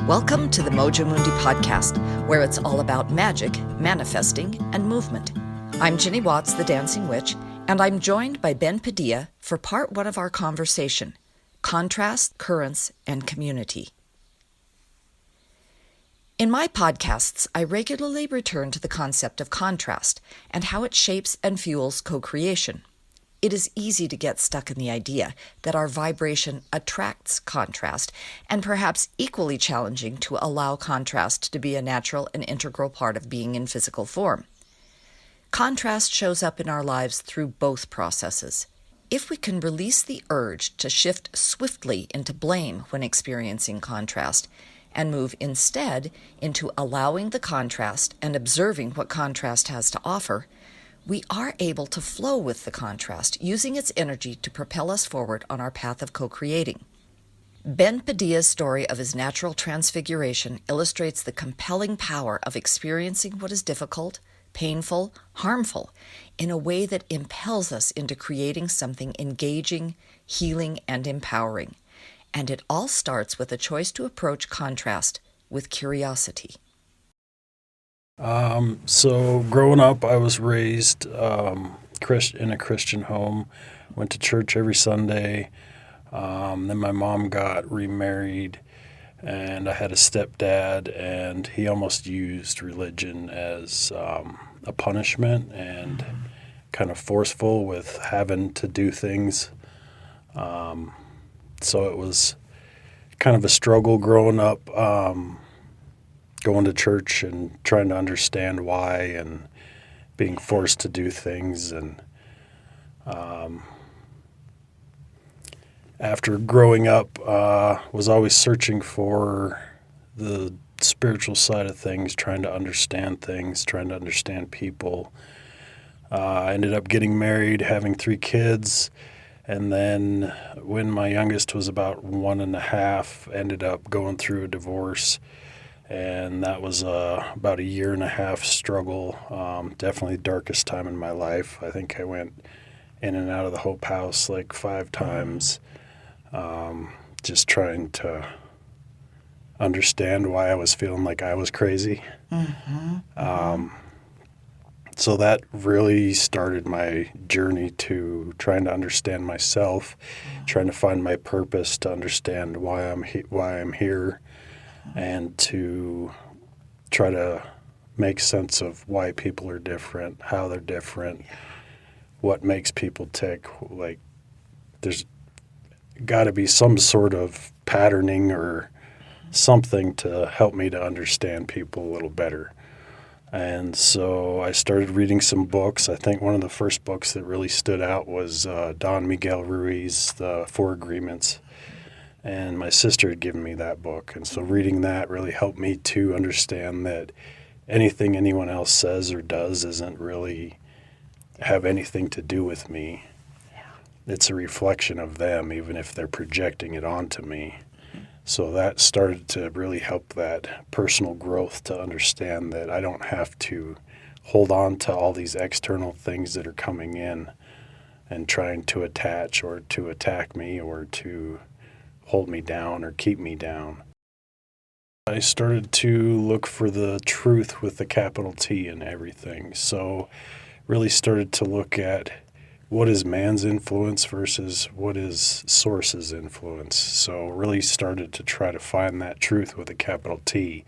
Welcome to the Mojo Mundi podcast, where it's all about magic, manifesting, and movement. I'm Ginny Watts, the Dancing Witch, and I'm joined by Ben Padilla for part one of our conversation, Contrast, Currents, and Community. In my podcasts, I regularly return to the concept of contrast and how it shapes and fuels co-creation. It is easy to get stuck in the idea that our vibration attracts contrast, and perhaps equally challenging to allow contrast to be a natural and integral part of being in physical form. Contrast shows up in our lives through both processes. If we can release the urge to shift swiftly into blame when experiencing contrast, and move instead into allowing the contrast and observing what contrast has to offer, we are able to flow with the contrast, using its energy to propel us forward on our path of co-creating. Ben Padilla's story of his natural transfiguration illustrates the compelling power of experiencing what is difficult, painful, harmful, in a way that impels us into creating something engaging, healing, and empowering. And it all starts with a choice to approach contrast with curiosity. So growing up, I was raised in a Christian home, went to church every Sunday. Then my mom got remarried, and I had a stepdad, and he almost used religion as a punishment and kind of forceful with having to do things. So it was kind of a struggle growing up, going to church and trying to understand why and being forced to do things. And after growing up, was always searching for the spiritual side of things, trying to understand things, trying to understand people. I ended up getting married, having 3 kids. And then when my youngest was about 1.5, ended up going through a divorce. And that was about a 1.5 year struggle, definitely the darkest time in my life. I think I went in and out of the Hope House like 5 times, just trying to understand why I was feeling like I was crazy. So that really started my journey to trying to understand myself, trying to find my purpose, to understand why I'm here, and to try to make sense of why people are different, how they're different, what makes people tick. Like, there's got to be some sort of patterning or something to help me to understand people a little better. And so I started reading some books. I think one of the first books that really stood out was Don Miguel Ruiz's The 4 Agreements. And my sister had given me that book. And so reading that really helped me to understand that anything anyone else says or does isn't really have anything to do with me. It's a reflection of them, even if they're projecting it onto me. So that started to really help that personal growth, to understand that I don't have to hold on to all these external things that are coming in and trying to attach or to attack me or to hold me down or keep me down. I started to look for the truth with the capital T in everything. So really started to look at what is man's influence versus what is source's influence. So really started to try to find that truth with a capital T.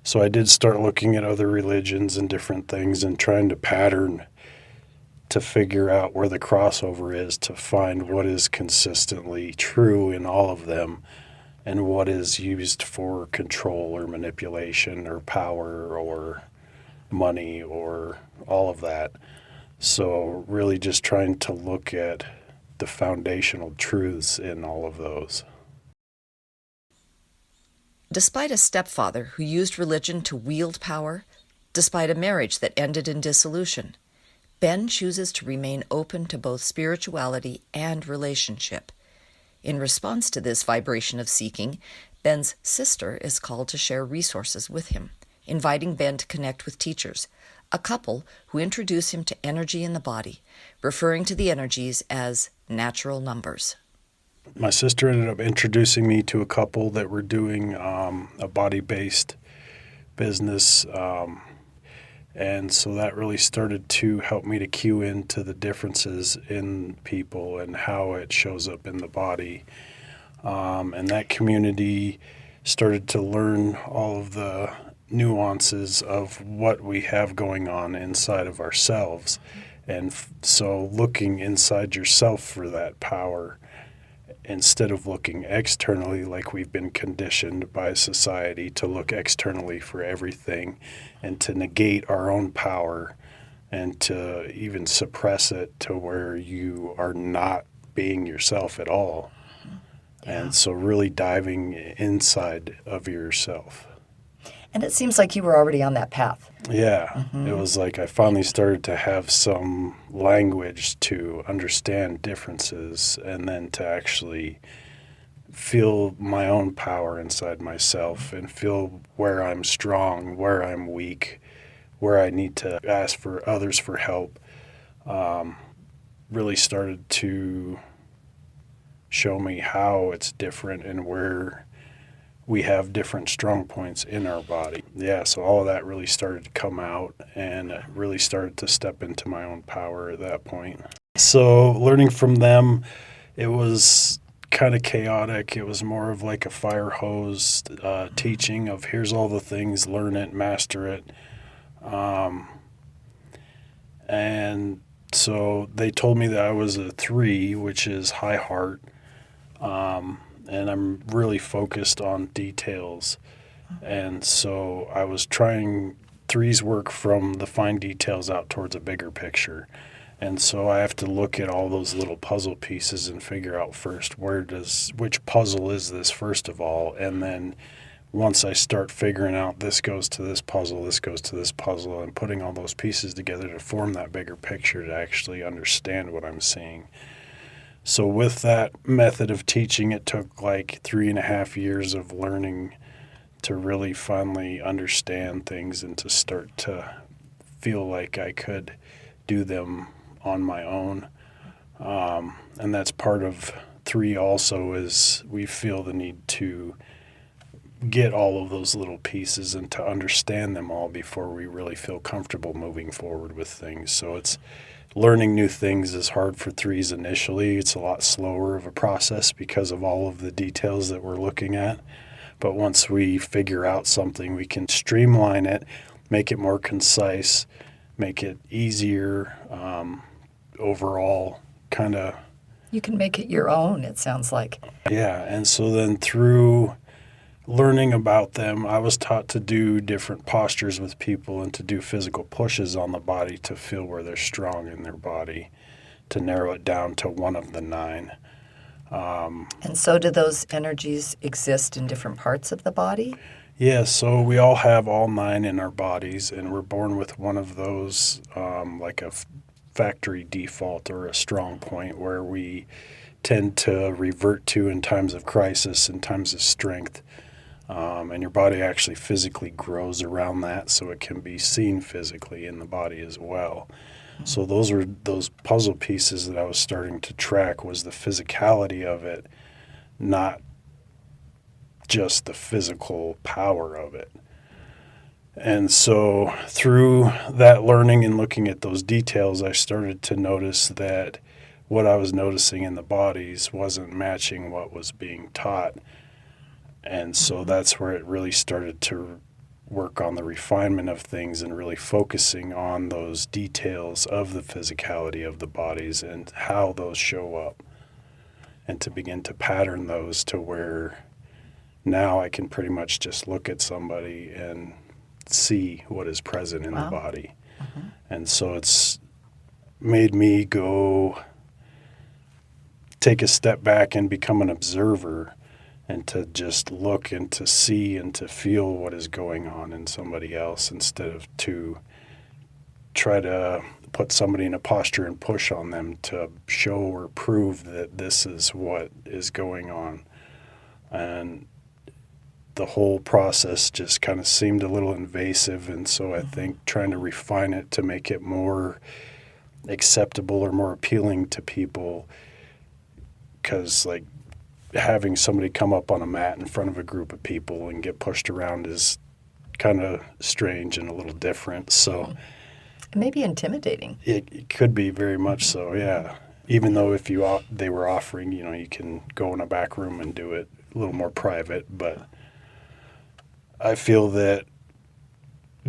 So I did start looking at other religions and different things and trying to pattern to figure out where the crossover is, to find what is consistently true in all of them and what is used for control or manipulation or power or money or all of that. So really just trying to look at the foundational truths in all of those. Despite a stepfather who used religion to wield power, despite a marriage that ended in dissolution, Ben chooses to remain open to both spirituality and relationship. In response to this vibration of seeking, Ben's sister is called to share resources with him, inviting Ben to connect with teachers, a couple who introduce him to energy in the body, referring to the energies as natural numbers. My sister ended up introducing me to a couple that were doing a body-based business. And so that really started to help me to cue into the differences in people and how it shows up in the body. And that community started to learn all of the nuances of what we have going on inside of ourselves. And so looking inside yourself for that power instead of looking externally like we've been conditioned by society to look externally for everything and to negate our own power and to even suppress it to where you are not being yourself at all. Yeah. And so really diving inside of yourself. And it seems like you were already on that path. Yeah. It was like I finally started to have some language to understand differences and then to actually feel my own power inside myself and feel where I'm strong, where I'm weak, where I need to ask for others for help. Really started to show me how it's different and where we have different strong points in our body. Yeah, so all of that really started to come out and really started to step into my own power at that point. So learning from them, it was kind of chaotic. It was more of like a fire hose teaching of here's all the things, learn it, master it. And so they told me that I was a 3, which is high heart. And I'm really focused on details. And so I was trying, 3s work from the fine details out towards a bigger picture. And so I have to look at all those little puzzle pieces and figure out first which puzzle is this first of all. And then once I start figuring out this goes to this puzzle, this goes to this puzzle, and putting all those pieces together to form that bigger picture to actually understand what I'm seeing. So with that method of teaching, it took like 3.5 years of learning to really finally understand things and to start to feel like I could do them on my own. And that's part of 3 also is we feel the need to get all of those little pieces and to understand them all before we really feel comfortable moving forward with things. So it's learning new things is hard for 3s initially. It's a lot slower of a process because of all of the details that we're looking at. But once we figure out something, we can streamline it, make it more concise, make it easier, overall kind of. You can make it your own, it sounds like. Yeah, and so then through learning about them, I was taught to do different postures with people and to do physical pushes on the body to feel where they're strong in their body, to narrow it down to one of the 9. And so do those energies exist in different parts of the body? Yeah, so we all have all 9 in our bodies, and we're born with one of those, like a factory default or a strong point where we tend to revert to in times of crisis and times of strength. And your body actually physically grows around that, so it can be seen physically in the body as well. So those were those puzzle pieces that I was starting to track was the physicality of it, not just the physical power of it. And so through that learning and looking at those details, I started to notice that what I was noticing in the bodies wasn't matching what was being taught. And so that's where it really started to work on the refinement of things and really focusing on those details of the physicality of the bodies and how those show up, and to begin to pattern those to where now I can pretty much just look at somebody and see what is present in the body. And so it's made me go take a step back and become an observer and to just look and to see and to feel what is going on in somebody else instead of to try to put somebody in a posture and push on them to show or prove that this is what is going on. And the whole process just kind of seemed a little invasive, and so I think trying to refine it to make it more acceptable or more appealing to people, because like having somebody come up on a mat in front of a group of people and get pushed around is kind of strange and a little different. So Maybe intimidating. it could be very much so, yeah. Even though if they were offering, you can go in a back room and do it a little more private, but I feel that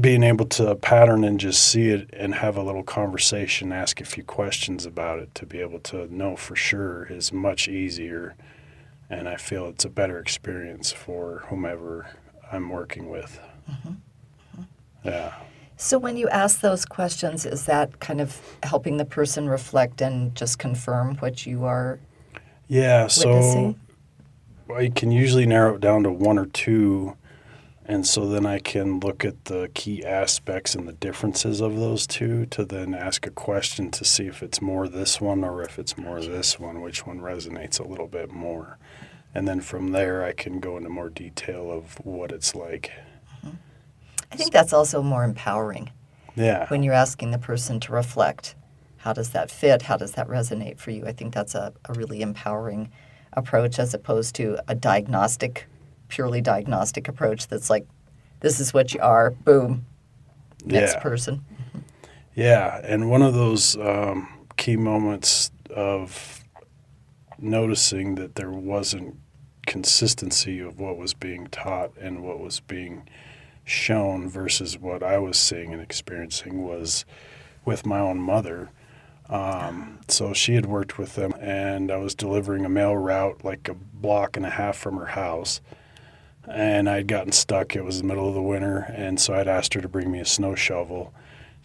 being able to pattern and just see it and have a little conversation, ask a few questions about it to be able to know for sure is much easier. And I feel it's a better experience for whomever I'm working with. Yeah. So when you ask those questions, is that kind of helping the person reflect and just confirm what you are witnessing? So I can usually narrow it down to one or two. And so then I can look at the key aspects and the differences of those two to then ask a question to see if it's more this one or if it's more this one, which one resonates a little bit more. And then from there, I can go into more detail of what it's like. I think that's also more empowering. Yeah. When you're asking the person to reflect, how does that fit? How does that resonate for you? I think that's a really empowering approach as opposed to a purely diagnostic approach that's like, this is what you are, boom, next person. Yeah, and one of those key moments of noticing that there wasn't consistency of what was being taught and what was being shown versus what I was seeing and experiencing was with my own mother. So she had worked with them, and I was delivering a mail route like a block and a half from her house. And I'd gotten stuck. It was the middle of the winter, and so I'd asked her to bring me a snow shovel.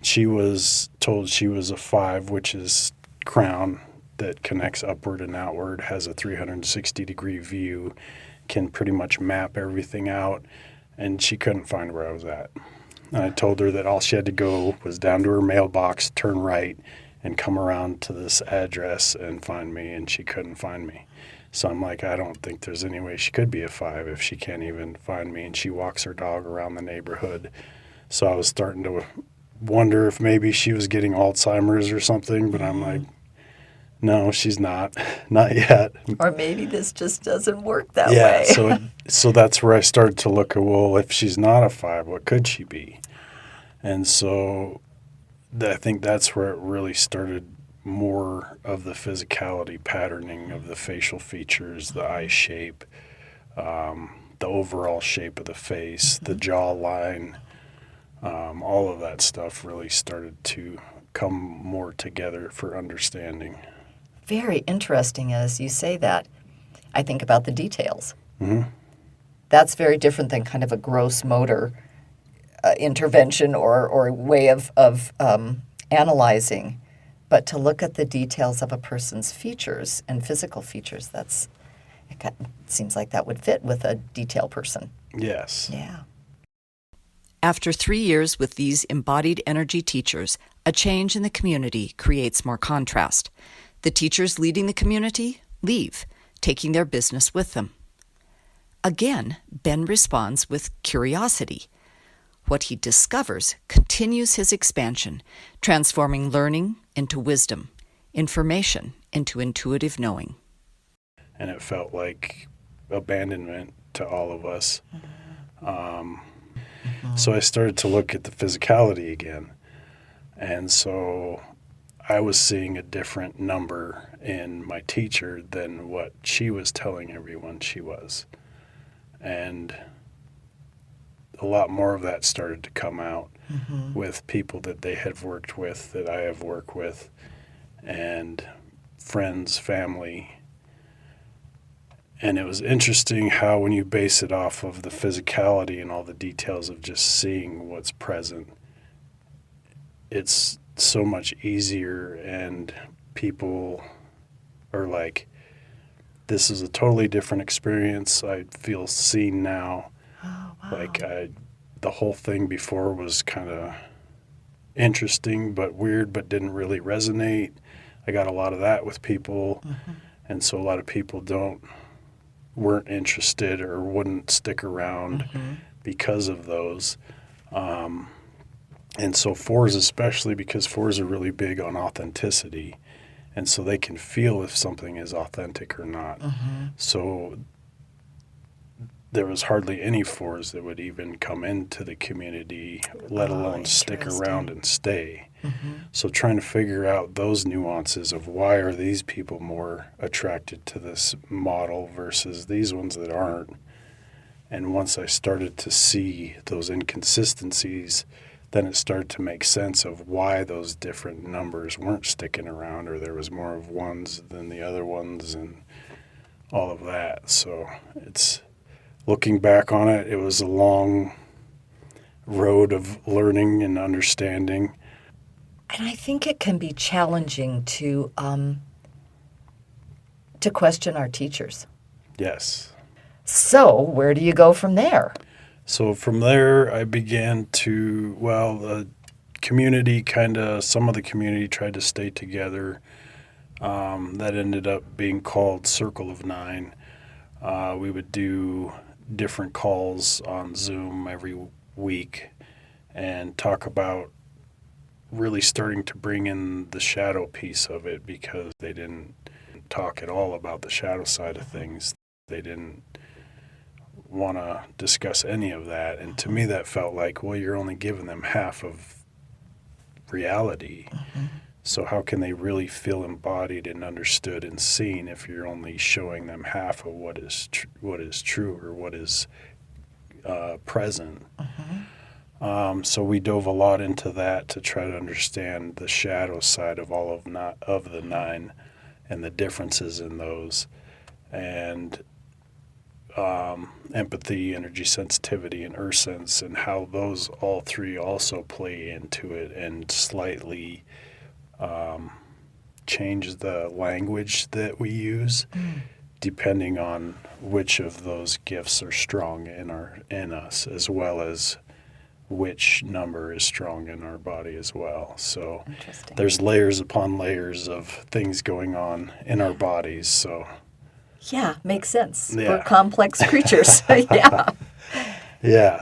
She was told she was a 5, which is crown that connects upward and outward, has a 360-degree view, can pretty much map everything out, and she couldn't find where I was at. And I told her that all she had to go was down to her mailbox, turn right, and come around to this address and find me, and she couldn't find me. So I'm like, I don't think there's any way she could be a 5 if she can't even find me. And she walks her dog around the neighborhood. So I was starting to wonder if maybe she was getting Alzheimer's or something. But I'm like, no, she's not. Not yet. Or maybe this just doesn't work that way. Yeah, so that's where I started to look at, well, if she's not a 5, what could she be? And so I think that's where it really started. More of the physicality patterning of the facial features, the eye shape, the overall shape of the face, the jawline, all of that stuff really started to come more together for understanding. Very interesting as you say that. I think about the details. Mm-hmm. That's very different than kind of a gross motor intervention or way of analyzing. But to look at the details of a person's features and physical features, it seems like that would fit with a detail person. Yes. Yeah. After 3 years with these embodied energy teachers, a change in the community creates more contrast. The teachers leading the community leave, taking their business with them. Again, Ben responds with curiosity. What he discovers continues his expansion, transforming learning into wisdom, information into intuitive knowing. And it felt like abandonment to all of us. So I started to look at the physicality again. And so I was seeing a different number in my teacher than what she was telling everyone she was. And a lot more of that started to come out with people that they had worked with, that I have worked with, and friends, family. And it was interesting how when you base it off of the physicality and all the details of just seeing what's present, it's so much easier, and people are like, this is a totally different experience. I feel seen now. Oh, wow. Like the whole thing before was kind of interesting but weird, but didn't really resonate. I got a lot of that with people, and so a lot of people weren't interested or wouldn't stick around because of those. And so 4s especially, because 4s are really big on authenticity, And so they can feel if something is authentic or not. So there was hardly any fours that would even come into the community, let alone stick around and stay. So trying to figure out those nuances of why are these people more attracted to this model versus these ones that aren't. And once I started to see those inconsistencies, then it started to make sense of why those different numbers weren't sticking around, or there was more of ones than the other ones and all of that. So it's, looking back on it, it was a long road of learning and understanding. And I think it can be challenging to question our teachers. Yes. So where do you go from there? So from there, I began to, the community some of the community tried to stay together. That ended up being called Circle of Nine. We would do different calls on Zoom every week and talk about really starting to bring in the shadow piece of it, because they didn't talk at all about the shadow side of things. They didn't want to discuss any of that. And to me, that felt like, well, you're only giving them half of reality. So how can they really feel embodied and understood and seen if you're only showing them half of what is true or what is present? So we dove a lot into that to try to understand the shadow side of all of the nine and the differences in those, and empathy, energy sensitivity, and earth sense, and how those all three also play into it and slightly change the language that we use depending on which of those gifts are strong in us, as well as which number is strong in our body as well. So there's layers upon layers of things going on in our bodies. So yeah, makes sense. Yeah. We're complex creatures.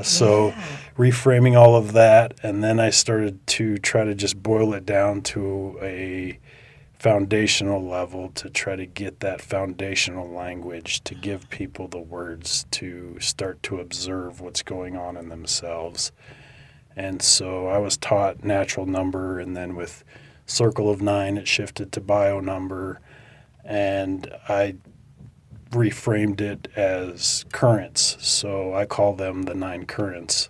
So reframing all of that, and then I started to try to just boil it down to a foundational level to try to get that foundational language to give people the words to start to observe what's going on in themselves. And so I was taught natural number, and then with Circle of Nine, it shifted to bio number, and I reframed it as currents. So I call them the 9 currents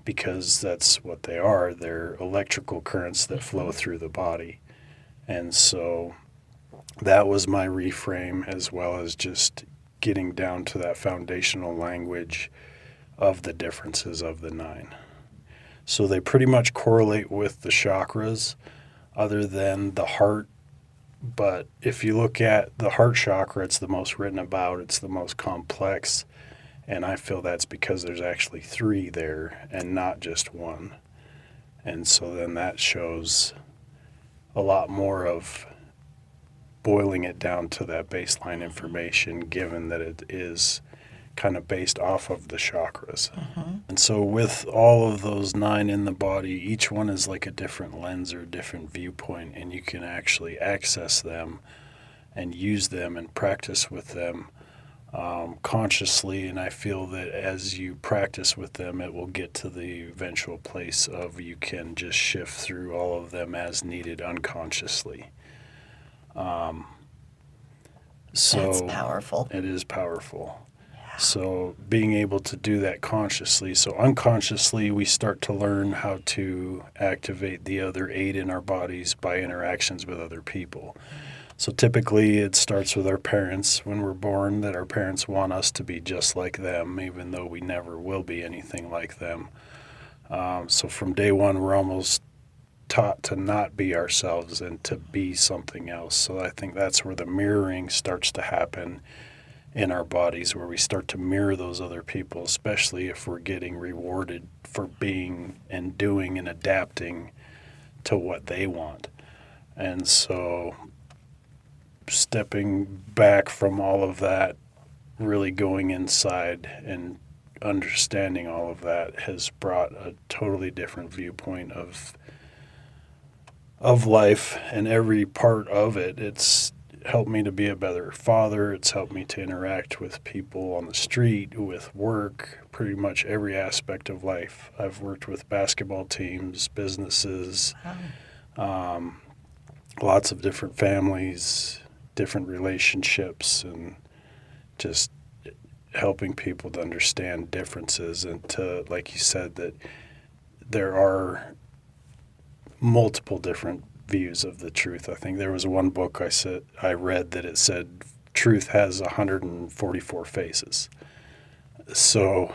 because that's what they are. They're electrical currents that flow through the body. And so that was my reframe, as well as just getting down to that foundational language of the differences of the 9. So they pretty much correlate with the chakras, other than the heart. But if you look at the heart chakra, it's the most written about, it's the most complex. And I feel that's because there's actually 3 there and not just 1. And so then that shows a lot more of boiling it down to that baseline information, given that it is kind of based off of the chakras. And so with all of those 9 in the body, each one is like a different lens or different viewpoint, and you can actually access them and use them and practice with them consciously. And I feel that as you practice with them, it will get to the eventual place of you can just shift through all of them as needed unconsciously. That's powerful. It is powerful. So being able to do that consciously. So unconsciously, we start to learn how to activate the other 8 in our bodies by interactions with other people. So typically it starts with our parents when we're born, that our parents want us to be just like them, even though we never will be anything like them. So from day one, we're almost taught to not be ourselves and to be something else. So I think that's where the mirroring starts to happen in our bodies, where we start to mirror those other people, especially if we're getting rewarded for being and doing and adapting to what they want. And so stepping back from all of that, really going inside and understanding all of that has brought a totally different viewpoint of of life and every part of it. It's helped me to be a better father. It's helped me to interact with people on the street, with work, pretty much every aspect of life. I've worked with basketball teams, businesses, lots of different families, different relationships, and just helping people to understand differences and to, like you said, that there are multiple different views of the truth. I think there was one book I read that it said truth has 144 faces. So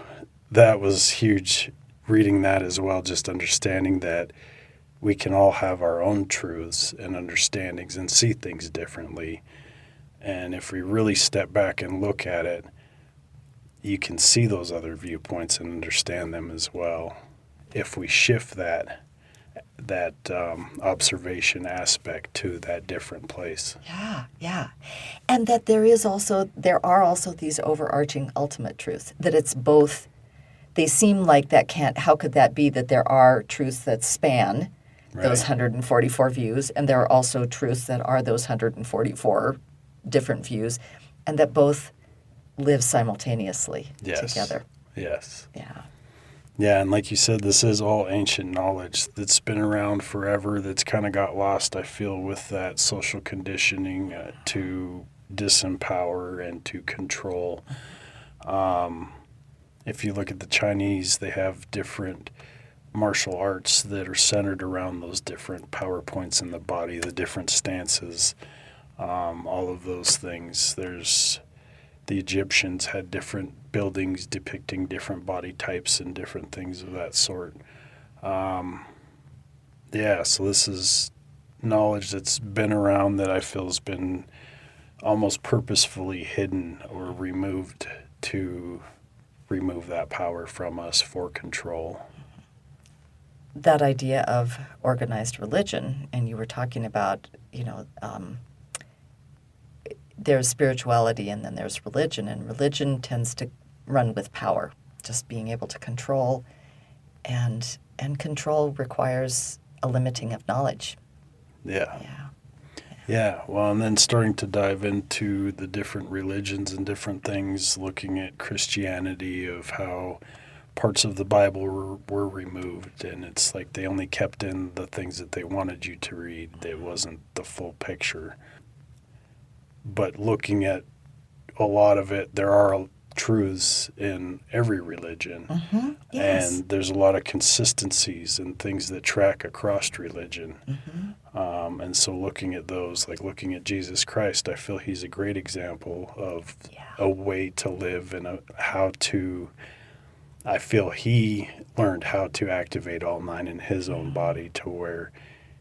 that was huge reading that as well, just understanding that we can all have our own truths and understandings and see things differently. And if we really step back and look at it, you can see those other viewpoints and understand them as well. If we shift that observation aspect to that different place. Yeah. And that there are also these overarching ultimate truths, that it's both. They seem like how could that be that there are truths that span those 144 views, and there are also truths that are those 144 different views, and that both live simultaneously together. Yes. Yeah. Yeah, and like you said, this is all ancient knowledge that's been around forever, that's kind of got lost, I feel, with that social conditioning to disempower and to control. If you look at the Chinese, they have different martial arts that are centered around those different power points in the body, the different stances, all of those things. The Egyptians had different buildings depicting different body types and different things of that sort. So this is knowledge that's been around that I feel has been almost purposefully hidden or removed to remove that power from us for control. That idea of organized religion, and you were talking about, there's spirituality and then there's religion, and religion tends to run with power, just being able to control, and control requires a limiting of knowledge. Yeah, well, and then starting to dive into the different religions and different things, looking at Christianity, of how parts of the Bible were removed, and it's like they only kept in the things that they wanted you to read. It wasn't the full picture. But looking at a lot of it, there are truths in every religion. Mm-hmm. Yes. And there's a lot of consistencies and things that track across religion. Mm-hmm. And so looking at those, like looking at Jesus Christ, I feel he's a great example of a way to live and I feel he learned how to activate all 9 in his own body to where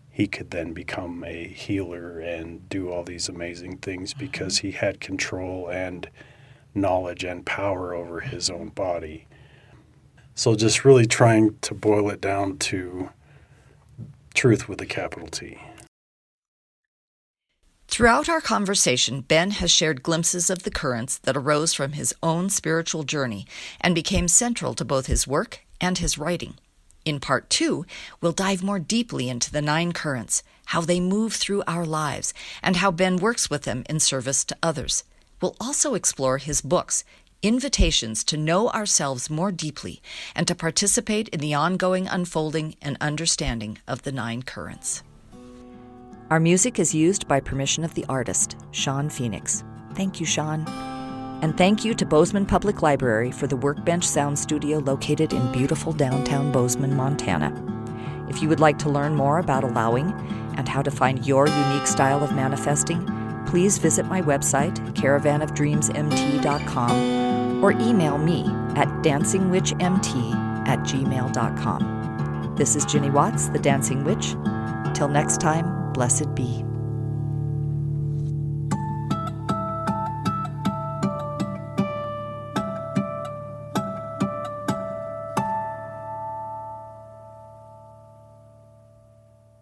he could then become a healer and do all these amazing things because he had control and knowledge and power over his own body. So just really trying to boil it down to truth with a capital T. Throughout our conversation, Ben has shared glimpses of the currents that arose from his own spiritual journey and became central to both his work and his writing. In Part 2, we'll dive more deeply into the 9 currents, how they move through our lives, and how Ben works with them in service to others. We'll also explore his books, invitations to know ourselves more deeply and to participate in the ongoing unfolding and understanding of the 9 currents. Our music is used by permission of the artist, Sean Phoenix. Thank you, Sean. And thank you to Bozeman Public Library for the Workbench Sound Studio located in beautiful downtown Bozeman, Montana. If you would like to learn more about allowing and how to find your unique style of manifesting, please visit my website, caravanofdreamsmt.com, or email me at dancingwitchmt@gmail.com. This is Ginny Watts, the Dancing Witch. Till next time, blessed be.